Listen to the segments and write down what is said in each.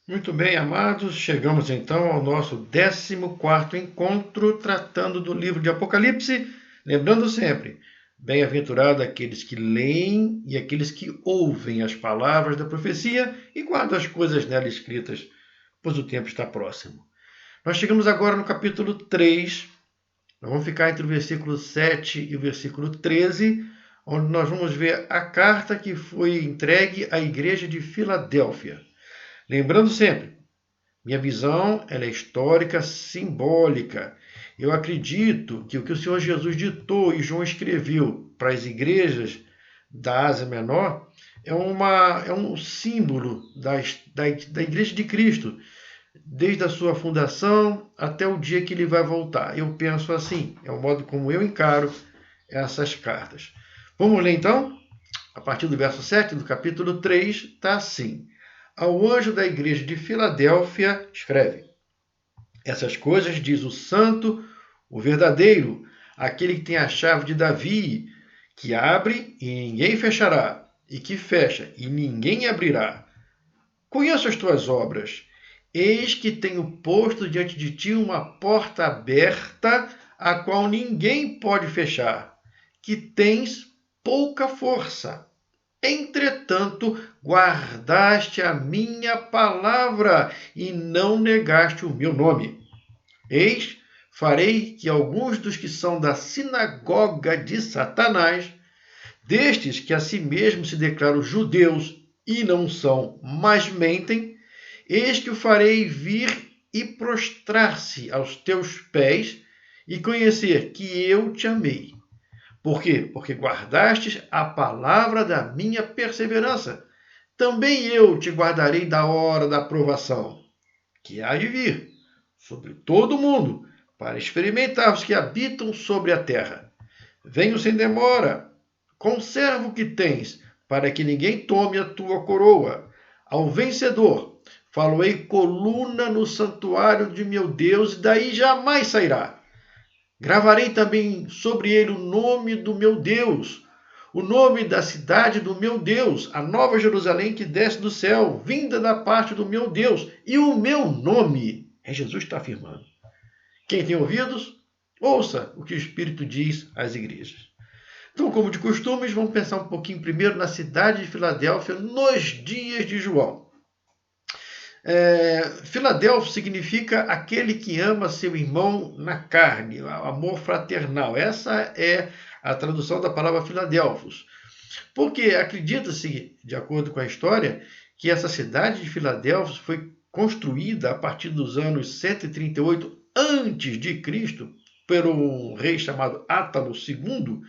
Muito bem, amados, chegamos então ao nosso 14º encontro tratando do livro de Apocalipse, lembrando sempre, bem-aventurado aqueles que leem e aqueles que ouvem as palavras da profecia e guardam as coisas nela escritas, pois o tempo está próximo. Nós chegamos agora no capítulo 3, nós vamos ficar entre o versículo 7 e o versículo 13, onde nós vamos ver a carta que foi entregue à igreja de Filadélfia. Lembrando sempre, minha visão ela é histórica, simbólica. Eu acredito que o que o Senhor Jesus ditou e João escreveu para as igrejas da Ásia Menor é um símbolo da Igreja de Cristo, desde a sua fundação até o dia que ele vai voltar. Eu penso assim, é o modo como eu encaro essas cartas. Vamos ler então? A partir do verso 7 do capítulo 3, está assim. Ao anjo da igreja de Filadélfia, escreve: Essas coisas diz o santo, o verdadeiro, aquele que tem a chave de Davi, que abre e ninguém fechará, e que fecha e ninguém abrirá. Conheço as tuas obras. Eis que tenho posto diante de ti uma porta aberta, a qual ninguém pode fechar, que tens pouca força. Entretanto, guardaste a minha palavra e não negaste o meu nome. Eis, farei que alguns dos que são da sinagoga de Satanás, destes que a si mesmos se declaram judeus e não são, mas mentem, eis que o farei vir e prostrar-se aos teus pés e conhecer que eu te amei. Por quê? Porque guardastes a palavra da minha perseverança. Também eu te guardarei da hora da provação, que há de vir sobre todo o mundo, para experimentar os que habitam sobre a terra. Venho sem demora, conserva o que tens, para que ninguém tome a tua coroa. Ao vencedor, faloei coluna no santuário de meu Deus, e daí jamais sairá. Gravarei também sobre ele o nome do meu Deus, o nome da cidade do meu Deus, a nova Jerusalém que desce do céu, vinda da parte do meu Deus, e o meu nome. É Jesus que está afirmando. Quem tem ouvidos, ouça o que o Espírito diz às igrejas. Então, como de costume, vamos pensar um pouquinho primeiro na cidade de Filadélfia nos dias de João. Filadélfia significa aquele que ama seu irmão na carne, amor fraternal. Essa é a tradução da palavra Filadélfios. Porque acredita-se, de acordo com a história, que essa cidade de Filadélfia foi construída a partir dos anos 138 antes de Cristo por um rei chamado Átalo II,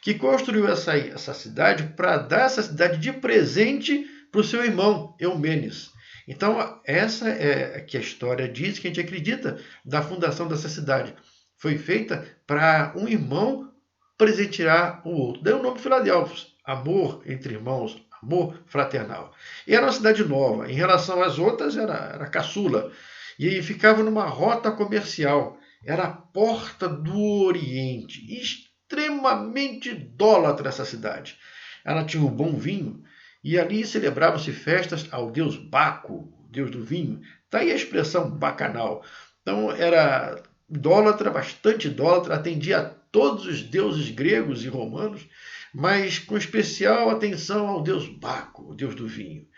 que construiu essa cidade para dar essa cidade de presente para o seu irmão Eumenes. Então, essa é que a história diz, que a gente acredita, da fundação dessa cidade. Foi feita para um irmão presentear o outro. Daí o nome Filadélfia, amor entre irmãos, amor fraternal. E era uma cidade nova. Em relação às outras, era caçula. E ficava numa rota comercial. Era a porta do Oriente. Extremamente idólatra essa cidade. Ela tinha um bom vinho, e ali celebravam-se festas ao deus Baco, deus do vinho. Daí a expressão bacanal. Então era idólatra, bastante idólatra, atendia a todos os deuses gregos e romanos, mas com especial atenção ao deus Baco, o deus do vinho.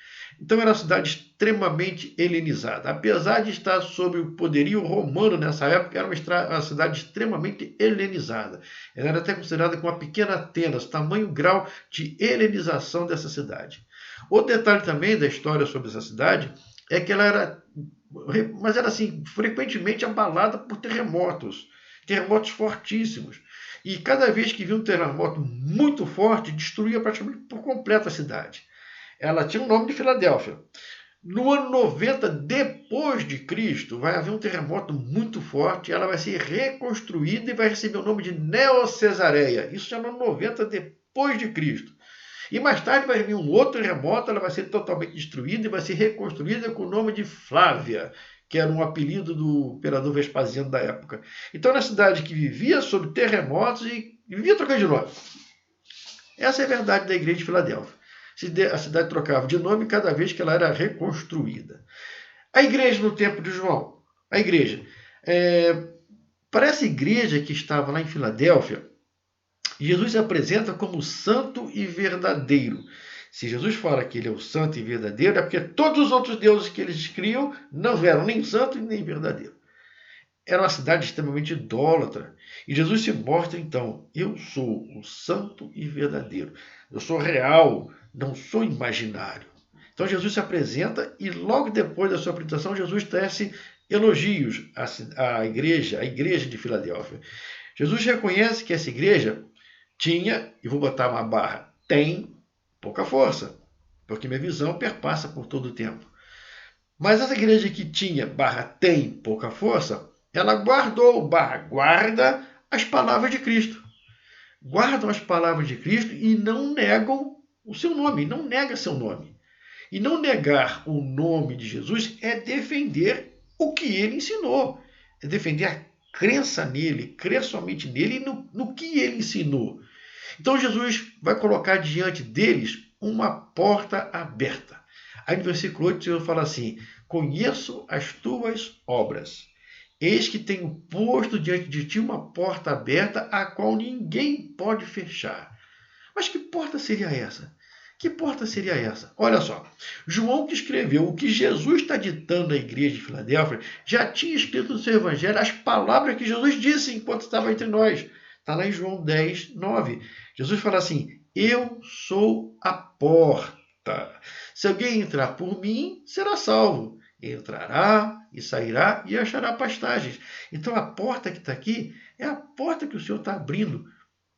Então era uma cidade extremamente helenizada. Apesar de estar sob o poderio romano nessa época, era uma cidade extremamente helenizada. Ela era até considerada como uma pequena Atenas, tamanho grau de helenização dessa cidade. Outro detalhe também da história sobre essa cidade é que ela era, mas era assim, frequentemente abalada por terremotos fortíssimos. E cada vez que vinha um terremoto muito forte, destruía praticamente por completo a cidade. Ela tinha o nome de Filadélfia. No ano 90 depois de Cristo, vai haver um terremoto muito forte, ela vai ser reconstruída e vai receber o nome de Neocesareia. Isso já no ano 90 depois de Cristo. E mais tarde vai vir um outro terremoto, ela vai ser totalmente destruída e vai ser reconstruída com o nome de Flávia, que era um apelido do imperador Vespasiano da época. Então, era uma cidade que vivia sob terremotos e vivia trocando de nome. Essa é a verdade da igreja de Filadélfia. A cidade trocava de nome cada vez que ela era reconstruída. A igreja no tempo de João, a igreja. Para essa igreja que estava lá em Filadélfia, Jesus se apresenta como santo e verdadeiro. Se Jesus fala que ele é o santo e verdadeiro, é porque todos os outros deuses que eles criam não eram nem santo e nem verdadeiro. Era uma cidade extremamente idólatra. E Jesus se mostra, então, eu sou o santo e verdadeiro. Eu sou real, não sou imaginário. Então Jesus se apresenta e logo depois da sua apresentação, Jesus tece elogios à igreja de Filadélfia. Jesus reconhece que essa igreja tinha, e vou botar uma barra, tem pouca força, porque minha visão perpassa por todo o tempo. Mas essa igreja que tinha, tem pouca força, ela guarda as palavras de Cristo. Guardam as palavras de Cristo e não negam o seu nome, não nega seu nome. E não negar o nome de Jesus é defender o que ele ensinou, é defender a crença nele, crer somente nele e no que ele ensinou. Então Jesus vai colocar diante deles uma porta aberta. Aí no versículo 8 o Senhor fala assim: conheço as tuas obras. Eis que tenho posto diante de ti uma porta aberta, a qual ninguém pode fechar. Mas que porta seria essa? Que porta seria essa? Olha só, João, que escreveu o que Jesus está ditando à igreja de Filadélfia, já tinha escrito no seu evangelho as palavras que Jesus disse enquanto estava entre nós. Está lá em João 10, 9. Jesus fala assim: eu sou a porta. Se alguém entrar por mim, será salvo. Entrará e sairá e achará pastagens. Então a porta que está aqui é a porta que o Senhor está abrindo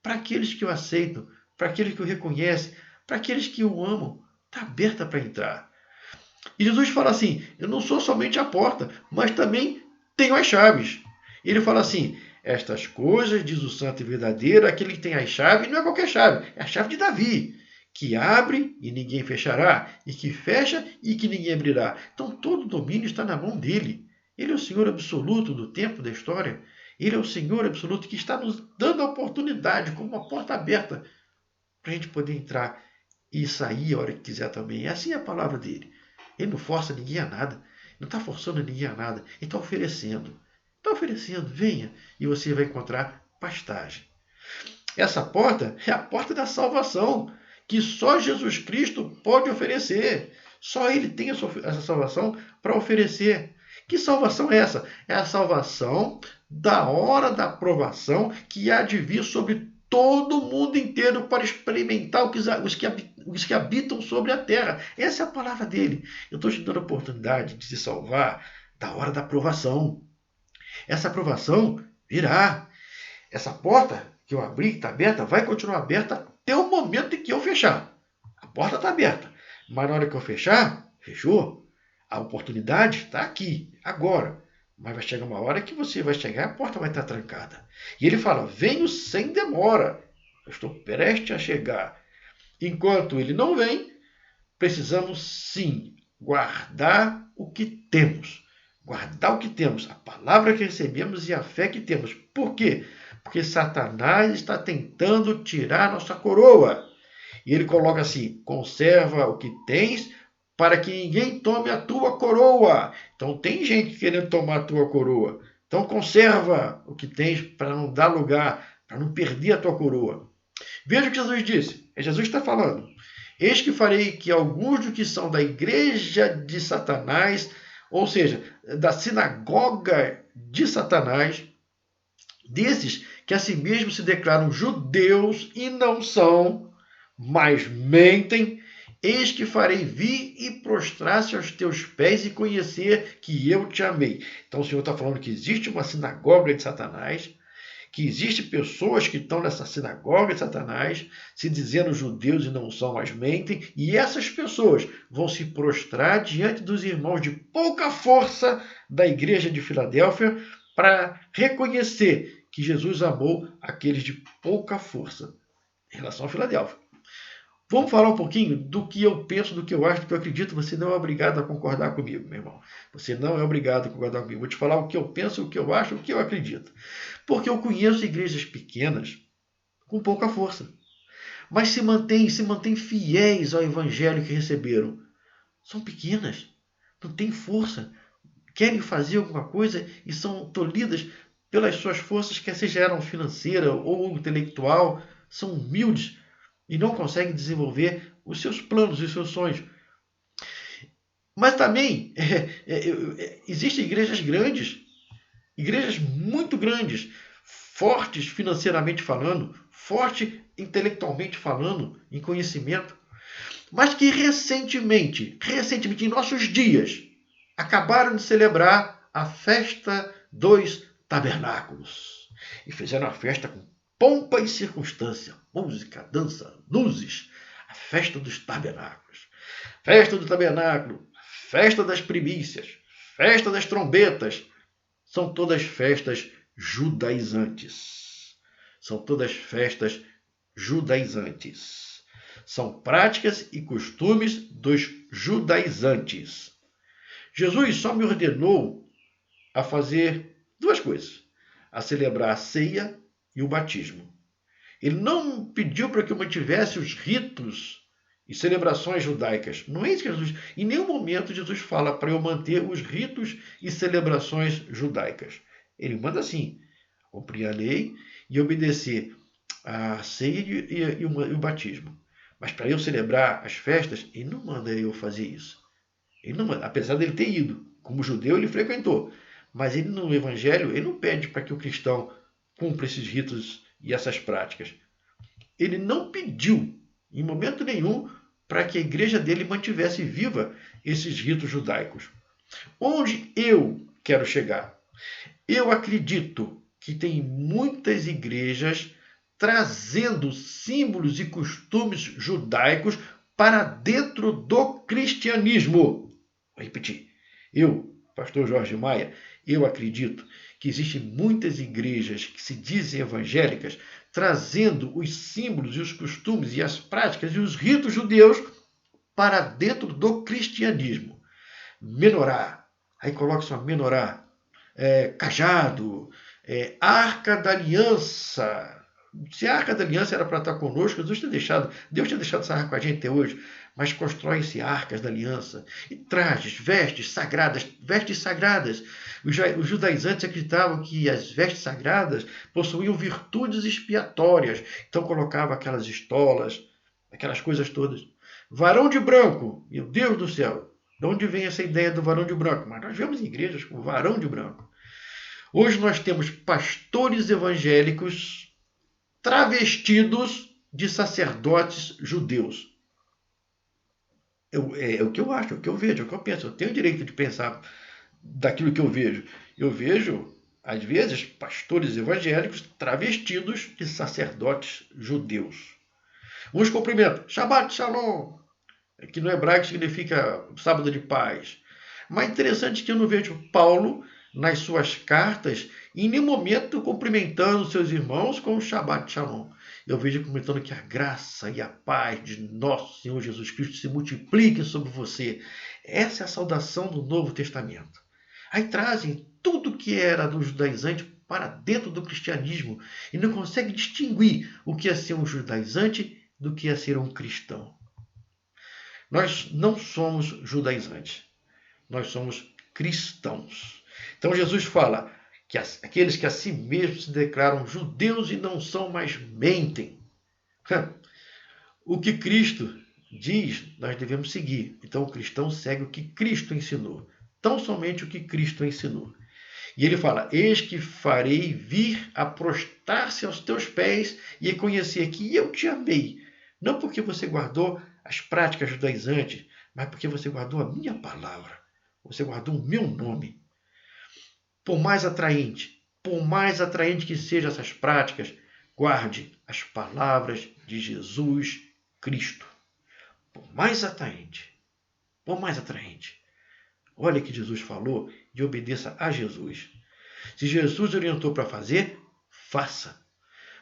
para aqueles que o aceitam, para aqueles que o reconhecem, para aqueles que o amam. Está aberta para entrar. E Jesus fala assim: eu não sou somente a porta, mas também tenho as chaves. E ele fala assim: estas coisas, diz o santo e verdadeiro, aquele que tem as chaves, não é qualquer chave, é a chave de Davi, que abre e ninguém fechará, e que fecha e que ninguém abrirá. Então todo o domínio está na mão dele. Ele é o Senhor absoluto do tempo, da história. Ele é o Senhor absoluto que está nos dando a oportunidade, como uma porta aberta, para a gente poder entrar e sair a hora que quiser também. Assim é a palavra dele. Ele não força ninguém a nada, não está forçando ninguém a nada, ele está oferecendo. Está oferecendo, venha, e você vai encontrar pastagem. Essa porta é a porta da salvação, que só Jesus Cristo pode oferecer. Só Ele tem essa salvação para oferecer. Que salvação é essa? É a salvação da hora da provação que há de vir sobre todo o mundo inteiro para experimentar os que habitam sobre a terra. Essa é a palavra dele. Eu estou te dando a oportunidade de se salvar da hora da provação. Essa aprovação virá. Essa porta que eu abri, que está aberta, vai continuar aberta até o momento em que eu fechar. A porta está aberta. Mas na hora que eu fechar, fechou. A oportunidade está aqui, agora. Mas vai chegar uma hora que você vai chegar e a porta vai estar trancada. E ele fala: venho sem demora. Eu estou prestes a chegar. Enquanto ele não vem, precisamos sim guardar o que temos. Guardar o que temos, a palavra que recebemos e a fé que temos. Por quê? Porque Satanás está tentando tirar nossa coroa. E ele coloca assim: conserva o que tens para que ninguém tome a tua coroa. Então tem gente querendo tomar a tua coroa. Então conserva o que tens para não dar lugar, para não perder a tua coroa. Veja o que Jesus disse. Jesus está falando: eis que farei que alguns dos que são da igreja de Satanás, ou seja, da sinagoga de Satanás, desses que a si mesmos se declaram judeus e não são, mas mentem, eis que farei vir e prostrar-se aos teus pés e conhecer que eu te amei. Então o Senhor está falando que existe uma sinagoga de Satanás, que existem pessoas que estão nessa sinagoga de Satanás, se dizendo judeus e não são, mas mentem, e essas pessoas vão se prostrar diante dos irmãos de pouca força da igreja de Filadélfia para reconhecer que Jesus amou aqueles de pouca força em relação a Filadélfia. Vamos falar um pouquinho do que eu penso, do que eu acho, do que eu acredito. Você não é obrigado a concordar comigo, meu irmão. Você não é obrigado a concordar comigo. Vou te falar o que eu penso, o que eu acho, o que eu acredito. Porque eu conheço igrejas pequenas com pouca força, mas se mantêm fiéis ao evangelho que receberam. São pequenas, não têm força, querem fazer alguma coisa e são tolhidas pelas suas forças, quer seja eram financeira ou intelectual, são humildes e não conseguem desenvolver os seus planos e os seus sonhos. Mas também existem igrejas muito grandes, fortes financeiramente falando, fortes intelectualmente falando, em conhecimento, mas que recentemente, em nossos dias, acabaram de celebrar a festa dos tabernáculos. E fizeram a festa com pompa e circunstância, música, dança, luzes, a festa dos tabernáculos. Festa do tabernáculo, festa das primícias, festa das trombetas, são todas festas judaizantes. São todas festas judaizantes. São práticas e costumes dos judaizantes. Jesus só me ordenou a fazer duas coisas: a celebrar a ceia e o batismo. Ele não pediu para que eu mantivesse os ritos e celebrações judaicas. Não é isso que Jesus... Em nenhum momento Jesus fala para eu manter os ritos e celebrações judaicas. Ele manda assim: cumprir a lei e obedecer a ceia e o batismo. Mas para eu celebrar as festas, ele não manda eu fazer isso. Ele não manda, apesar dele ter ido. Como judeu, ele frequentou. Mas ele no Evangelho, ele não pede para que o cristão cumpra esses ritos e essas práticas. Ele não pediu, em momento nenhum, para que a igreja dele mantivesse viva esses ritos judaicos. Onde eu quero chegar? Eu acredito que tem muitas igrejas trazendo símbolos e costumes judaicos para dentro do cristianismo. Vou repetir. Eu, pastor Jorge Maia, eu acredito que existem muitas igrejas que se dizem evangélicas trazendo os símbolos e os costumes e as práticas e os ritos judeus para dentro do cristianismo. Menorá, aí coloca-se uma menorá, cajado, arca da aliança. Se a arca da aliança era para estar conosco, Deus tinha deixado essa arca com a gente até hoje, mas constrói-se arcas da aliança, e trajes, vestes sagradas. Os judaizantes acreditavam que as vestes sagradas possuíam virtudes expiatórias, então colocava aquelas estolas, aquelas coisas todas. Varão de branco, meu Deus do céu, de onde vem essa ideia do varão de branco? Mas nós vemos em igrejas com varão de branco. Hoje nós temos pastores evangélicos travestidos de sacerdotes judeus. É o que eu acho, é o que eu vejo, é o que eu penso. Eu tenho o direito de pensar daquilo que eu vejo. Eu vejo, às vezes, pastores evangélicos travestidos de sacerdotes judeus. Uns cumprimentam Shabbat Shalom, que no hebraico significa sábado de paz. Mas interessante que eu não vejo Paulo, nas suas cartas, em nenhum momento cumprimentando seus irmãos com o Shabbat Shalom. Eu vejo comentando que a graça e a paz de nosso Senhor Jesus Cristo se multipliquem sobre você. Essa é a saudação do Novo Testamento. Aí trazem tudo que era do judaizante para dentro do cristianismo e não conseguem distinguir o que é ser um judaizante do que é ser um cristão. Nós não somos judaizantes, nós somos cristãos. Então Jesus fala que aqueles que a si mesmos se declaram judeus e não são, mas mentem. O que Cristo diz, nós devemos seguir. Então o cristão segue o que Cristo ensinou. Tão somente o que Cristo ensinou. E ele fala: eis que farei vir a prostrar-se aos teus pés e reconhecer que eu te amei. Não porque você guardou as práticas judaizantes, mas porque você guardou a minha palavra. Você guardou o meu nome. Por mais atraente que sejam essas práticas, guarde as palavras de Jesus Cristo. Por mais atraente. Olha que Jesus falou e obedeça a Jesus. Se Jesus orientou para fazer, faça.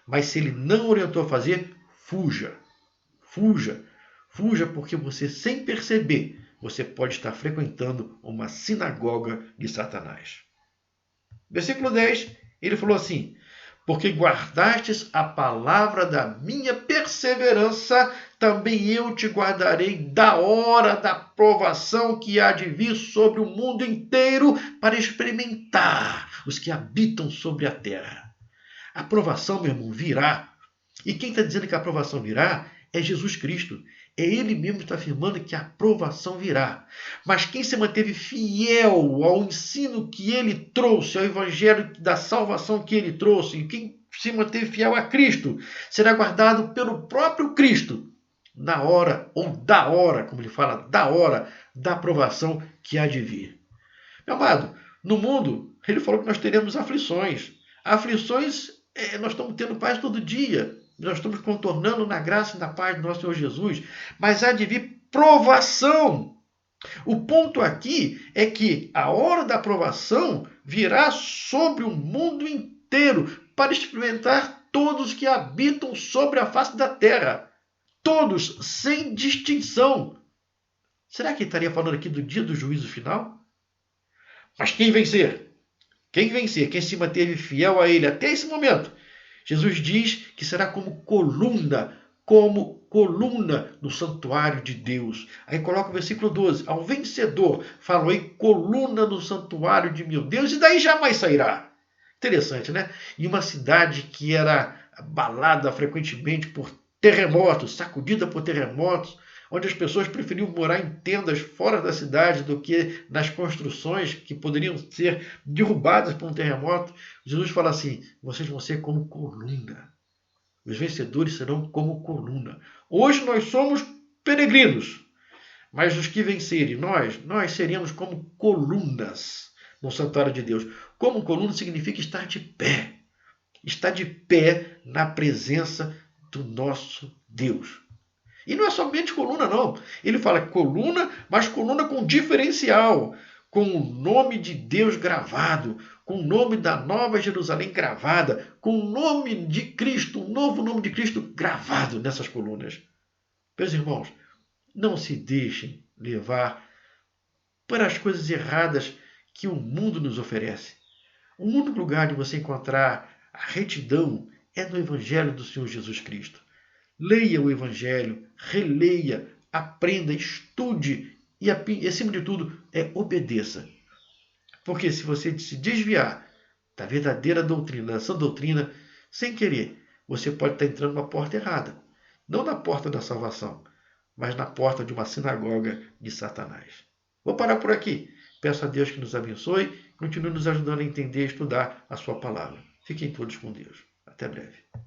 Mas se ele não orientou a fazer, fuja. Fuja porque você, sem perceber, você pode estar frequentando uma sinagoga de Satanás. Versículo 10, ele falou assim: porque guardastes a palavra da minha perseverança, também eu te guardarei da hora da provação que há de vir sobre o mundo inteiro para experimentar os que habitam sobre a terra. A provação, meu irmão, virá. E quem está dizendo que a aprovação virá é Jesus Cristo. É Ele mesmo que está afirmando que a aprovação virá. Mas quem se manteve fiel ao ensino que Ele trouxe, ao evangelho da salvação que Ele trouxe, e quem se manteve fiel a Cristo, será guardado pelo próprio Cristo na hora, ou da hora, como ele fala, da hora da aprovação que há de vir. Meu amado, no mundo, ele falou que nós teremos aflições. Aflições, nós estamos tendo paz todo dia. Nós estamos contornando na graça e na paz do nosso Senhor Jesus. Mas há de vir provação. O ponto aqui é que a hora da provação virá sobre o mundo inteiro para experimentar todos que habitam sobre a face da terra. Todos, sem distinção. Será que ele estaria falando aqui do dia do juízo final? Mas quem vencer? Quem vencer? Quem se manteve fiel a ele até esse momento? Jesus diz que será como coluna no santuário de Deus. Aí coloca o versículo 12. Ao vencedor, falou coluna no santuário de meu Deus, e daí jamais sairá. Interessante, né? Em uma cidade que era abalada frequentemente por terremotos, sacudida por terremotos, onde as pessoas preferiam morar em tendas fora da cidade do que nas construções que poderiam ser derrubadas por um terremoto. Jesus fala assim: vocês vão ser como coluna. Os vencedores serão como coluna. Hoje nós somos peregrinos, mas os que vencerem, nós seremos como colunas no santuário de Deus. Como coluna significa estar de pé. Estar de pé na presença do nosso Deus. E não é somente coluna, não. Ele fala coluna, mas coluna com diferencial, com o nome de Deus gravado, com o nome da Nova Jerusalém gravada, com o nome de Cristo, o novo nome de Cristo gravado nessas colunas. Meus irmãos, não se deixem levar pelas coisas erradas que o mundo nos oferece. O único lugar de você encontrar a retidão é no Evangelho do Senhor Jesus Cristo. Leia o Evangelho, releia, aprenda, estude e, acima de tudo, obedeça. Porque se você se desviar da verdadeira doutrina, da sã doutrina, sem querer, você pode estar entrando na porta errada. Não na porta da salvação, mas na porta de uma sinagoga de Satanás. Vou parar por aqui. Peço a Deus que nos abençoe e continue nos ajudando a entender e estudar a sua palavra. Fiquem todos com Deus. Até breve.